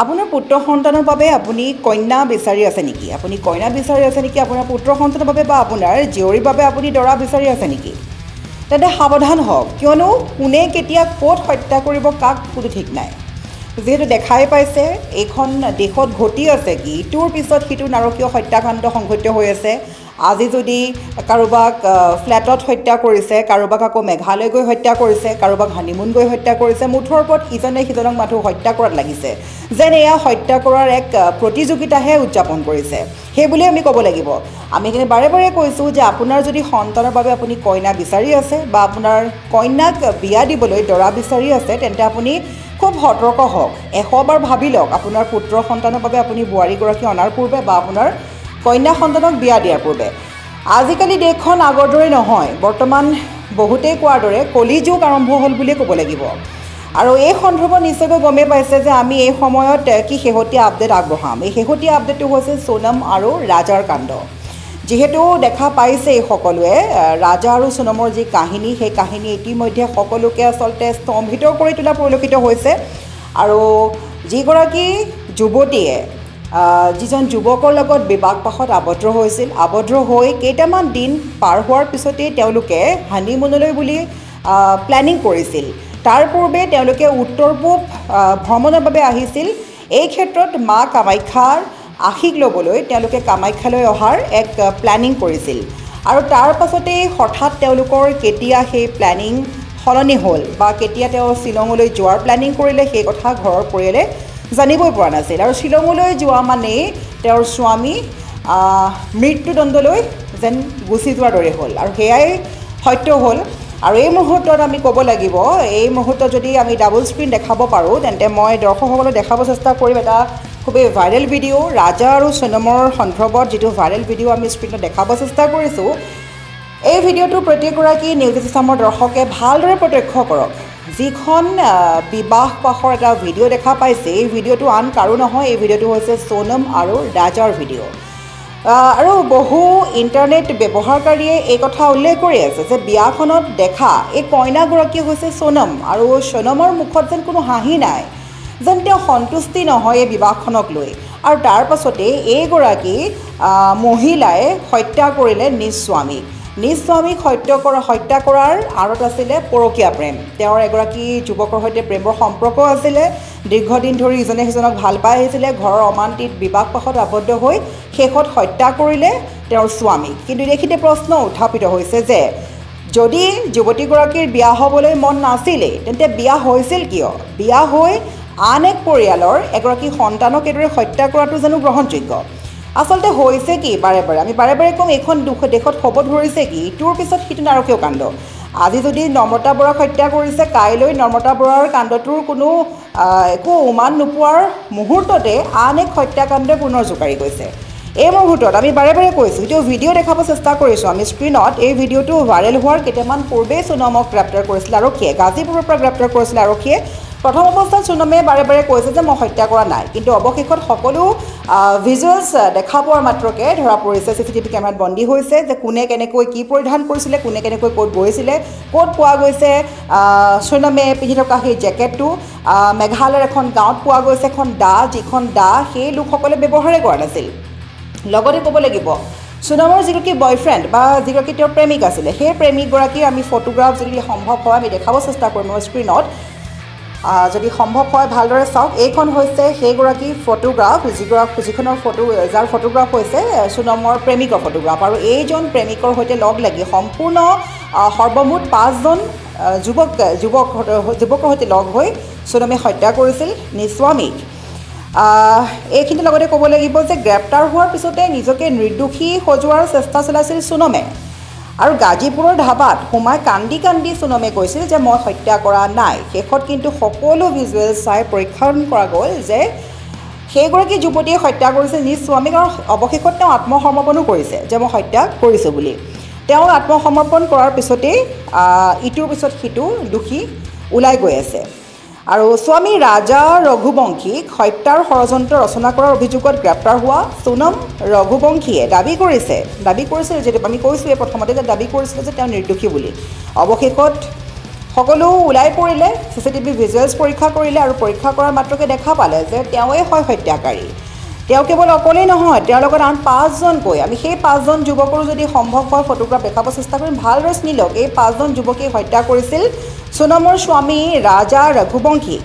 আপোনাৰ পুত্ৰ সন্তানৰ বাবে আপুনি কন্যা বিচাৰি আছে নেকি? আপুনি কন্যা বিচাৰি আছে নেকি আপোনাৰ পুত্ৰ সন্তানৰ বাবে বা আপোনাৰ জীয়ৰীৰ বাবে আপুনি দৰা বিচাৰি আছে নেকি? তেন্তে সাৱধান হওক, কিয়নো কোনে কেতিয়া ক'ত হত্যা কৰিব কাক কোনো ঠিক নাই। যিহেতু দেখাই পাইছে এইখন দেশত ঘটি আছে কি ইটোৰ পিছত সিটো নাৰকীয় হত্যাকাণ্ড সংঘটিত হৈ আছে। আজি যদি কাৰোবাক ফ্লেটত হত্যা কৰিছে, কাৰোবাক আকৌ মেঘালয় গৈ হত্যা কৰিছে, কাৰোবাক হানিমুন গৈ হত্যা কৰিছে, মুঠৰ ওপৰত ইজনে সিজনক মানুহ হত্যা কৰাত লাগিছে। যেন এয়া হত্যা কৰাৰ এক প্ৰতিযোগিতাহে উদযাপন কৰিছে, সেইবুলিয়ে আমি ক'ব লাগিব। আমি কিন্তু বাৰে বাৰে কৈছোঁ যে আপোনাৰ যদি সন্তানৰ বাবে আপুনি কইনা বিচাৰি আছে বা আপোনাৰ কন্যাক বিয়া দিবলৈ দৰা বিচাৰি আছে, তেন্তে আপুনি খুব সতৰ্ক হওক। 100 বাৰ ভাবি লওক আপোনাৰ পুত্ৰ সন্তানৰ বাবে আপুনি বোৱাৰীগৰাকী অনাৰ পূৰ্বে বা আপোনাৰ কন্যা সন্তানক বিয়া দিয়াৰ পূৰ্বে। আজিকালি দেশখন আগৰ দৰে নহয়, বৰ্তমান বহুতেই কোৱাৰ দৰে কলি যুগ আৰম্ভ হ'ল বুলিয়ে ক'ব লাগিব। আৰু এই সন্দৰ্ভত নিশ্চয়কৈ গমেই পাইছে যে আমি এই সময়ত কি শেহতীয়া আপডেট আগবঢ়াম। এই শেহতীয়া আপডেটটো হৈছে সোণম আৰু ৰাজাৰ কাণ্ড। যিহেতু দেখা পাইছে সকলোৱে ৰাজা আৰু সোণমৰ যি কাহিনী, সেই কাহিনী ইতিমধ্যে সকলোকে আচলতে স্তম্ভিত কৰি তোলা পৰিলক্ষিত হৈছে। আৰু যিগৰাকী যুৱতীয়ে যিজন যুৱকৰ লগত বিবাহপাশত আবদ্ধ হৈ কেইটামান দিন পাৰ হোৱাৰ পিছতেই তেওঁলোকে হানিমুনলৈ বুলি প্লেনিং কৰিছিল। তাৰ পূৰ্বে তেওঁলোকে উত্তৰ পূব ভ্ৰমণৰ বাবে আহিছিল। এই ক্ষেত্ৰত মা কামাখ্যাৰ আশীষ ল'বলৈ তেওঁলোকে কামাখ্যালৈ অহাৰ এক প্লেনিং কৰিছিল। আৰু তাৰ পাছতেই হঠাৎ তেওঁলোকৰ কেতিয়া সেই প্লেনিং সলনি হ'ল বা কেতিয়া তেওঁ শ্বিলঙলৈ যোৱাৰ প্লেনিং কৰিলে, সেই কথা ঘৰৰ পৰিয়ালে জানিবই পৰা নাছিল। আৰু শ্বিলঙলৈ যোৱা মানেই তেওঁৰ স্বামী মৃত্যুদণ্ডলৈ যেন গুচি যোৱাৰ দৰে হ'ল, আৰু সেয়াই সত্য হ'ল। আৰু এই মুহূৰ্তত আমি ক'ব লাগিব, এই মুহূৰ্তত যদি আমি ডাবল স্ক্ৰীণ দেখাব পাৰোঁ, তেন্তে মই দৰ্শকসকলক দেখাব চেষ্টা কৰিম এটা খুবেই ভাইৰেল ভিডিঅ', ৰাজা আৰু সোণমৰ সন্দৰ্ভত যিটো ভাইৰেল ভিডিঅ' আমি স্ক্ৰীণত দেখাব চেষ্টা কৰিছোঁ। এই ভিডিঅ'টো প্ৰত্যেকগৰাকী নিউজ আছামৰ দৰ্শকে ভালদৰে প্ৰত্যক্ষ কৰক। যিখন বিবাহপাশৰ এটা ভিডিঅ' দেখা পাইছে, এই ভিডিঅ'টো আন কাৰো নহয়, এই ভিডিঅ'টো হৈছে সোণম আৰু ৰাজাৰ ভিডিঅ'। আৰু বহু ইণ্টাৰনেট ব্যৱহাৰকাৰীয়ে এই কথা উল্লেখ কৰি আছে যে বিয়াখনত দেখা এই কইনাগৰাকী হৈছে সোণম, আৰু সোণমৰ মুখত যেন কোনো হাঁহি নাই, যেন তেওঁ সন্তুষ্টি নহয় এই বিবাহখনক লৈ। আৰু তাৰ পাছতেই এইগৰাকী মহিলাই হত্যা কৰিলে নিজ স্বামীক হত্যা কৰাৰ আঁৰত আছিলে পৰকীয়া প্ৰেম। তেওঁৰ এগৰাকী যুৱকৰ সৈতে প্ৰেমৰ সম্পৰ্ক আছিলে, দীৰ্ঘদিন ধৰি ইজনে সিজনক ভাল পাই আহিছিলে। ঘৰৰ অমান্তিত বিবাহপাশত আবদ্ধ হৈ শেষত হত্যা কৰিলে তেওঁৰ স্বামীক। কিন্তু এইখিনিতে প্ৰশ্ন উত্থাপিত হৈছে যে যদি যুৱতীগৰাকীৰ বিয়া হ'বলৈ মন নাছিলেই, তেন্তে বিয়া হৈছিল কিয়? বিয়া হৈ আন এক পৰিয়ালৰ এগৰাকী সন্তানক এইদৰে হত্যা কৰাটো জানো গ্ৰহণযোগ্য? আচলতে হৈছে কি, আমি বাৰে বাৰে কওঁ, এইখন দেশত হ'ব ধৰিছে কি ইটোৰ পিছত সিটো নাৰকীয় কাণ্ড। আজি যদি নম্ৰতা বৰাক হত্যা কৰিছে, কাইলৈ নম্ৰতা বৰাৰ কাণ্ডটোৰ কোনো একো উমান নোপোৱাৰ মুহূৰ্ততে আন এক হত্যাকাণ্ডই পুনৰ জোকাৰি গৈছে। এই মুহূৰ্তত আমি বাৰে বাৰে কৈছোঁ, এইটো ভিডিঅ' দেখাব চেষ্টা কৰিছোঁ আমি স্ক্ৰীণত। এই ভিডিঅ'টো ভাইৰেল হোৱাৰ কেইটামান পূৰ্বেই সোণমক গ্ৰেপ্তাৰ কৰিছিলে আৰক্ষীয়ে, গাজীপুৰৰ পৰা গ্ৰেপ্তাৰ কৰিছিলে আৰক্ষীয়ে। প্ৰথম অৱস্থাত সোণমে বাৰে বাৰে কৈছে যে মই হত্যা কৰা নাই, কিন্তু অৱশেষত সকলো ভিজুৱেলছ দেখা পোৱাৰ মাত্ৰকে ধৰা পৰিছে, CCTV কেমেৰাত বন্দী হৈছে যে কোনে কেনেকৈ কি পৰিধান কৰিছিলে, কোনে কেনেকৈ ক'ত গৈছিলে, ক'ত পোৱা গৈছে সোণমে পিন্ধি থকা সেই জেকেটটো। মেঘালয়ৰ এখন গাঁৱত পোৱা গৈছে এখন দা, যিখন দা সেই লোকসকলে ব্যৱহাৰেই কৰা নাছিল। লগতে ক'ব লাগিব সোণমৰ যিগৰাকী বয়ফ্ৰেণ্ড বা যিগৰাকী তেওঁৰ প্ৰেমিক আছিলে, সেই প্ৰেমিকগৰাকীৰ আমি ফটোগ্ৰাফ যদি সম্ভৱ হয় আমি দেখাব চেষ্টা কৰিম মই স্ক্ৰীণত। যদি সম্ভৱ হয় ভালদৰে চাওক। এইখন হৈছে সেইগৰাকী ফটোগ্ৰাফ যাৰ ফটোগ্ৰাফ হৈছে সোণমৰ প্ৰেমিকৰ ফটোগ্ৰাফ। আৰু এইজন প্ৰেমিকৰ সৈতে লগ লাগি সম্পূৰ্ণ সৰ্বমুঠ 5জন যুৱকৰ সৈতে লগ হৈ সোণমে হত্যা কৰিছিল নিজ স্বামীক। এইখিনিৰ লগতে ক'ব লাগিব যে গ্ৰেপ্তাৰ হোৱাৰ পিছতে নিজকে নিৰ্দোষী সজোৱাৰ চেষ্টা চলাইছিল সোণমে। আৰু গাজীপুৰৰ ধাবাত সোমাই কান্দি কান্দি সোণমে কৈছিল যে মই হত্যা কৰা নাই। শেষত কিন্তু সকলো ভিজুৱেল চাই পৰীক্ষণ কৰা গ'ল যে সেইগৰাকী যুৱতীয়ে হত্যা কৰিছিল নিজ স্বামীক, আৰু অৱশেষত তেওঁ আত্মসমৰ্পণো কৰিছে যে মই হত্যা কৰিছোঁ বুলি। তেওঁ আত্মসমৰ্পণ কৰাৰ পিছতেই ইটোৰ পিছত সিটো দোষী ওলাই গৈ আছে। আৰু স্বামী ৰাজা ৰঘুবংশীক হত্যাৰ ষড়যন্ত্ৰ ৰচনা কৰাৰ অভিযোগত গ্ৰেপ্তাৰ হোৱা সোণম ৰঘুবংশীয়ে দাবী কৰিছিল, যিহেতু আমি কৈছোঁৱে প্ৰথমতে যে দাবী কৰিছিলে যে তেওঁ নিৰ্দোষী বুলি। অৱশেষত সকলো ওলাই পৰিলে CCTV ভিজুৱেলছ পৰীক্ষা কৰিলে আৰু পৰীক্ষা কৰাৰ মাত্ৰকে দেখা পালে যে তেওঁৱে হয় হত্যাকাৰী তেওঁ কেৱল অকলেই নহয় তেওঁৰ লগত আন 5জনকৈ আমি সেই 5জন যুৱকৰো যদি সম্ভৱ হয় ফটোগ্ৰাফ দেখাব চেষ্টা কৰিম ভালদৰে চিনি লওক এই 5জন যুৱকে হত্যা কৰিছিল সোনমৰ স্বামী ৰাজা ৰঘুবংশী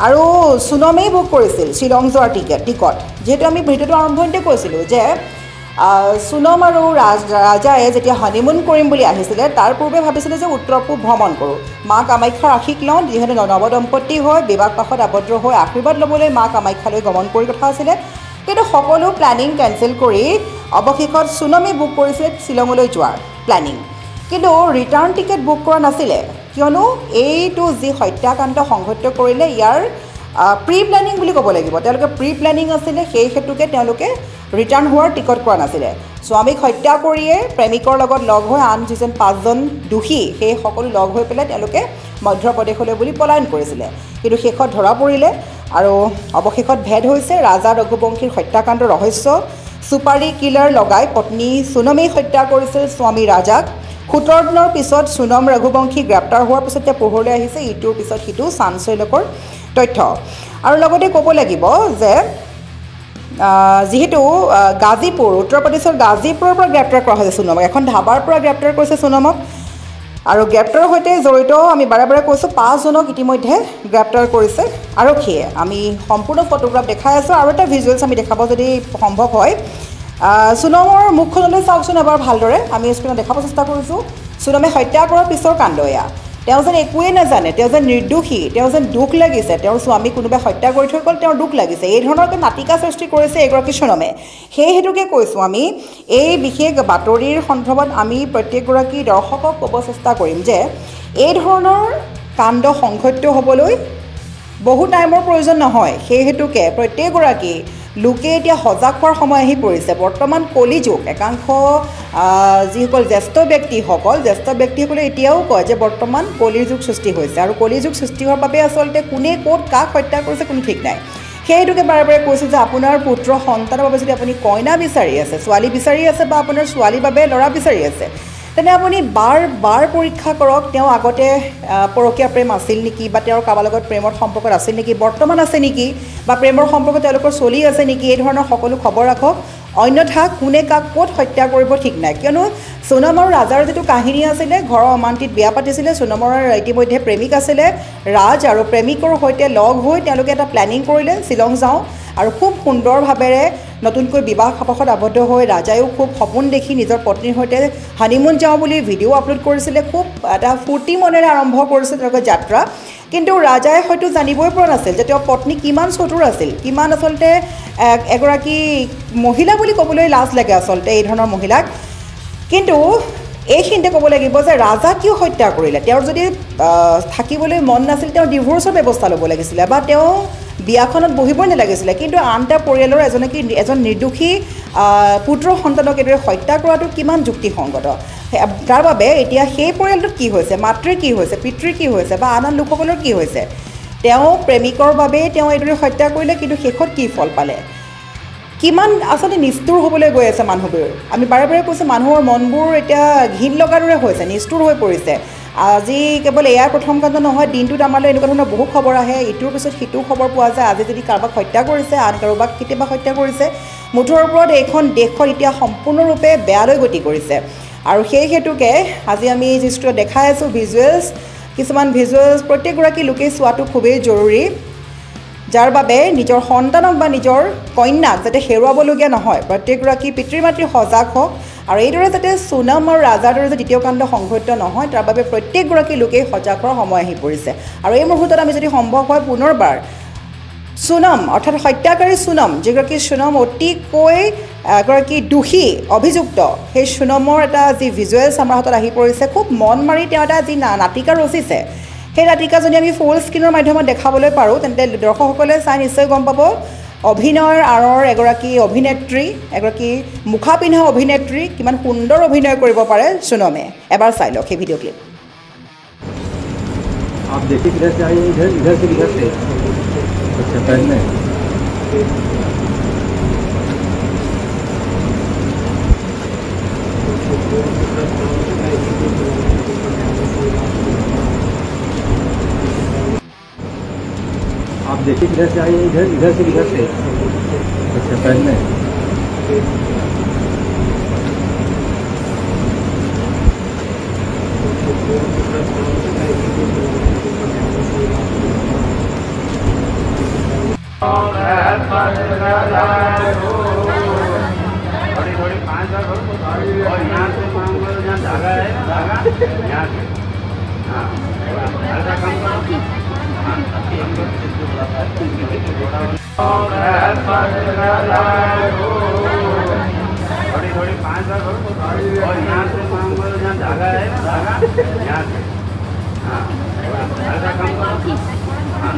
আৰু সোনমেই বুক কৰিছিল শ্বিলং যোৱাৰ টিকট যেহেতু আমি ভিডিঅ'টো আৰম্ভণিতে কৈছিলোঁ যে সোনম আৰু ৰাজায়ে যেতিয়া হানিমুন কৰিম বুলি আহিছিলে তাৰ পূৰ্বে ভাবিছিলে যে উত্তৰ পূব ভ্ৰমণ কৰোঁ মা কামাখ্যাৰ আশীষ লওঁ যিহেতু নৱদম্পতি হয় বিবাহপাশত আবদ্ধ হৈ আশীৰ্বাদ ল'বলৈ মা কামাখ্যালৈ গমন কৰি কথা আছিলে কিন্তু সকলো প্লেনিং কেঞ্চেল কৰি অৱশেষত সোনমে বুক কৰিছিলে শ্বিলঙলৈ যোৱাৰ প্লেনিং কিন্তু ৰিটাৰ্ণ টিকেট বুক কৰা নাছিলে কিয়নো এইটো যি হত্যাকাণ্ড সংঘটিত কৰিলে ইয়াৰ প্ৰি প্লেনিং বুলি ক'ব লাগিব তেওঁলোকে প্ৰি প্লেনিং আছিলে সেই হেতুকে তেওঁলোকে ৰিটাৰ্ণ হোৱাৰ টিকট কৰা নাছিলে স্বামীক হত্যা কৰিয়ে প্ৰেমিকৰ লগত লগ হৈ আন যিজন 5জন দোষী সেই সকলো লগ হৈ পেলাই তেওঁলোকে মধ্যপ্ৰদেশলৈ বুলি পলায়ন কৰিছিলে কিন্তু শেষত ধৰা পৰিলে আৰু অৱশেষত ভেদ হৈছে ৰাজা ৰঘুবংশীৰ হত্যাকাণ্ডৰ ৰহস্য সুপাৰী কিলাৰ লগাই পত্নী সোনমেই হত্যা কৰিছিল স্বামী ৰাজাক 17 দিনৰ পিছত সোনম ৰঘুবংশী গ্ৰেপ্তাৰ হোৱাৰ পিছত এতিয়া পোহৰলৈ আহিছে ইটোৰ পিছত সিটো চাঞ্চল্যকৰ তথ্য আৰু লগতে ক'ব লাগিব যে যেহেতু গাজীপুৰ উত্তৰ প্ৰদেশৰ গাজীপুৰৰ পৰা গ্ৰেপ্তাৰ কৰা হৈছে সোনমক এখন ধাবাৰ পৰা গ্ৰেপ্তাৰ কৰিছে সোনমক আৰু গ্ৰেপ্তাৰৰ সৈতে জড়িত আমি বাৰে বাৰে কৈছোঁ 5জনক ইতিমধ্যে গ্ৰেপ্তাৰ কৰিছে আৰক্ষীয়ে আমি সম্পূৰ্ণ ফটোগ্ৰাফ দেখাই আছোঁ আৰু এটা ভিজুৱেলছ আমি দেখাব যদি সম্ভৱ হয় সোনমৰ মুখখনলৈ চাওকচোন এবাৰ ভালদৰে আমি স্ক্ৰীণত দেখাব চেষ্টা কৰিছোঁ সোনমে হত্যা কৰাৰ পিছৰ কাণ্ড এয়া তেওঁ যেন একোৱেই নাজানে তেওঁ যেন নিৰ্দোষী তেওঁ যেন দুখ লাগিছে তেওঁৰ স্বামী কোনোবাই হত্যা কৰি থৈ গ'ল তেওঁৰ দুখ লাগিছে এই ধৰণৰ নাটিকা সৃষ্টি কৰিছে এগৰাকী সোনমে সেই হেতুকে কৈছোঁ আমি এই বিশেষ বাতৰিৰ সন্দৰ্ভত আমি প্ৰত্যেকগৰাকী দৰ্শকক ক'ব চেষ্টা কৰিম যে এই ধৰণৰ কাণ্ড সংঘটিত হ'বলৈ বহু টাইমৰ প্ৰয়োজন নহয় সেই হেতুকে প্ৰত্যেকগৰাকী লোকে এতিয়া সজাগ হোৱাৰ সময় আহি পৰিছে বৰ্তমান কলিযুগ একাংশ যিসকল জ্যেষ্ঠ ব্যক্তিসকলে এতিয়াও কয় যে বৰ্তমান কলিৰ যুগ সৃষ্টি হৈছে আৰু কলিৰ যুগ সৃষ্টি হোৱাৰ বাবে আচলতে কোনে ক'ত কাক হত্যা কৰিছে কোনো ঠিক নাই সেই হেতুকে বাৰে বাৰে কৈছোঁ যে আপোনাৰ পুত্ৰ সন্তানৰ বাবে যদি আপুনি কইনা বিচাৰি আছে ছোৱালী বিচাৰি আছে বা আপোনাৰ ছোৱালীৰ বাবে ল'ৰা বিচাৰি আছে তেনে আপুনি বাৰ পৰীক্ষা কৰক তেওঁ আগতে পৰকীয়া প্ৰেম আছিল নেকি বা তেওঁৰ কাৰোবাৰ লগত প্ৰেমৰ সম্পৰ্কত আছিল নেকি বৰ্তমান আছে নেকি বা প্ৰেমৰ সম্পৰ্ক তেওঁলোকৰ চলি আছে নেকি এই ধৰণৰ সকলো খবৰ ৰাখক অন্যথা কোনে কাক ক'ত হত্যা কৰিব ঠিক নাই কিয়নো সোনম আৰু ৰাজাৰ যিটো কাহিনী আছিলে ঘৰৰ অমান্তিত বিয়া পাতিছিলে সোনমৰ ইতিমধ্যে প্ৰেমিক আছিলে ৰাজ আৰু প্ৰেমিকৰ সৈতে লগ হৈ তেওঁলোকে এটা প্লেনিং কৰিলে শ্বিলং যাওঁ আৰু খুব সুন্দৰভাৱেৰে নতুনকৈ বিবাহ সাপেক্ষত আবদ্ধ হৈ ৰাজায়ো খুব সপোন দেখি নিজৰ পত্নীৰ সৈতে হানিমুন যাওঁ বুলি ভিডিঅ' আপলোড কৰিছিলে খুব এটা ফূৰ্তি মনেৰে আৰম্ভ কৰিছিল তেওঁলোকৰ যাত্ৰা কিন্তু ৰাজাই হয়তো জানিবই পৰা নাছিল যে তেওঁৰ পত্নী কিমান চতুৰ আছিল কিমান আচলতে এগৰাকী মহিলা বুলি ক'বলৈ লাজ লাগে আচলতে এই ধৰণৰ মহিলাক কিন্তু এইখিনিতে ক'ব লাগিব যে ৰাজা কিয় হত্যা কৰিলে তেওঁৰ যদি থাকিবলৈ মন নাছিল তেওঁ ডিভোৰ্চৰ ব্যৱস্থা ল'ব লাগিছিলে বা তেওঁ বিয়াখনত বহিবই নালাগিছিলে কিন্তু আন এটা পৰিয়ালৰ এজন নিৰ্দোষী পুত্ৰ সন্তানক এইদৰে হত্যা কৰাটো কিমান যুক্তিসংগত তাৰ বাবে এতিয়া সেই পৰিয়ালটোত কি হৈছে মাতৃৰ কি হৈছে পিতৃৰ কি হৈছে বা আন লোকসকলৰ কি হৈছে তেওঁ প্ৰেমিকৰ বাবে তেওঁ এইদৰে হত্যা কৰিলে কিন্তু শেষত কি ফল পালে কিমান আচলতে নিষ্ঠুৰ হ'বলৈ গৈ আছে মানুহবোৰ আমি বাৰে বাৰে কৈছোঁ মানুহৰ মনবোৰ এতিয়া ঘিণ লগাৰ দৰে হৈছে নিষ্ঠুৰ হৈ পৰিছে আজি কেৱল এয়াৰ প্ৰথম কাণ্ড নহয় দিনটোত আমালৈ এনেকুৱা ধৰণৰ বহু খবৰ আহে ইটোৰ পিছত সিটো খবৰ পোৱা যায় আজি যদি কাৰোবাক হত্যা কৰিছে আন কাৰোবাক কেতিয়াবা হত্যা কৰিছে মুঠৰ ওপৰত এইখন দেশখন এতিয়া সম্পূৰ্ণৰূপে বেয়ালৈ গতি কৰিছে আৰু সেই হেতুকে আজি আমি যিটো দেখাই আছোঁ ভিজুৱেলছ কিছুমান ভিজুৱেলছ প্ৰত্যেকগৰাকী লোকে চোৱাটো খুবেই জৰুৰী যাৰ বাবে নিজৰ সন্তানক বা নিজৰ কন্যাক যাতে হেৰুৱাবলগীয়া নহয় প্ৰত্যেকগৰাকী পিতৃ মাতৃ সজাগ হওক আৰু এইদৰে যাতে সোনম আৰু ৰাজাৰ দৰে যে দ্বিতীয় কাণ্ড সংঘটিত নহয় তাৰ বাবে প্ৰত্যেকগৰাকী লোকেই সজাগ হোৱাৰ সময় আহি পৰিছে আৰু এই মুহূৰ্তত আমি যদি সম্ভৱ হয় পুনৰবাৰ সোনম অৰ্থাৎ হত্যাকাৰী সোনম যিগৰাকী সোনম অতিকৈ এগৰাকী দোষী অভিযুক্ত সেই সোনমৰ এটা যি ভিজুৱেলছ আমাৰ হাতত আহি পৰিছে খুব মন মাৰি তেওঁ এটা যি নাটিকা ৰচিছে সেই নাটিকা যদি আমি ফুল স্ক্ৰীনৰ মাধ্যমত দেখাবলৈ পাৰোঁ তেন্তে দৰ্শকসকলে চাই নিশ্চয় গম পাব অভিনয়ৰ আঁৰৰ এগৰাকী অভিনেত্ৰী এগৰাকী মুখা পিন্ধা অভিনেত্ৰী কিমান সুন্দৰ অভিনয় কৰিব পাৰে সোনমে এবাৰ চাই লওক সেই ভিডিঅ' ক্লিপ आप देखिए किधर से आए इधर इधर से किधर से अच्छा पहले आप देखिए किधर से आए, इधर से किधर से? अच्छा, साइड में। थोड़ी 5 बार और यहाँ से जहाँ धागा है ना, धागा यहाँ से, हाँ हल्का कम करो, हाँ थोड़ी 5 बार और यहाँ से जहाँ धागा है ना, धागा यहाँ से, हाँ हल्का कम करो, हाँ